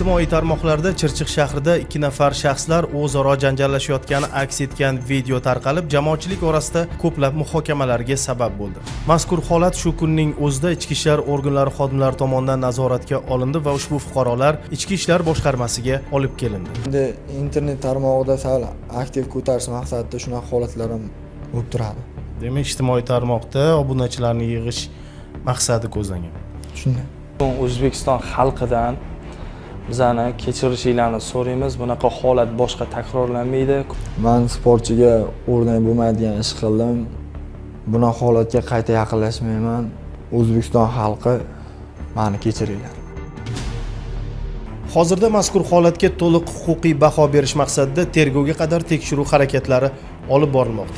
Ijtimoiy tarmoqlarda Chirchiq shahrida 2 nafar shaxslar o'zaro janjallashayotgani aks etgan video tarqalib, jamoatchilik orasida ko'plab muhokamalarga sabab bo'ldi. Mazkur holat shu kunning o'zida Ichki ishlar organlari xodimlari tomonidan nazoratga olindi va ushbu fuqarolar Ichki ishlar boshqarmasiga olib kelindi. Endi internet tarmog'ida sal aktiv ko'tarish maqsadida shunaqa holatlar ham bo'lib turadi. Demak, ijtimoiy tarmoqda obunachilarni yig'ish maqsadi ko'zlangan. Shunday. O'zbekiston xalqidan bizani kechirishinglarni so'raymiz. Bunaqa holat boshqa takrorlanmaydi. Men sportchiga o'rnak bo'lmaydigan ish qildim. Bunaqa holatga qayta yaqinlashmayman. O'zbekiston xalqi meni kechiringlar. Hozirda mazkur holatga to'liq huquqiy baho berish maqsadida tergovga qadar tekshiruv harakatlari olib borilmoqda.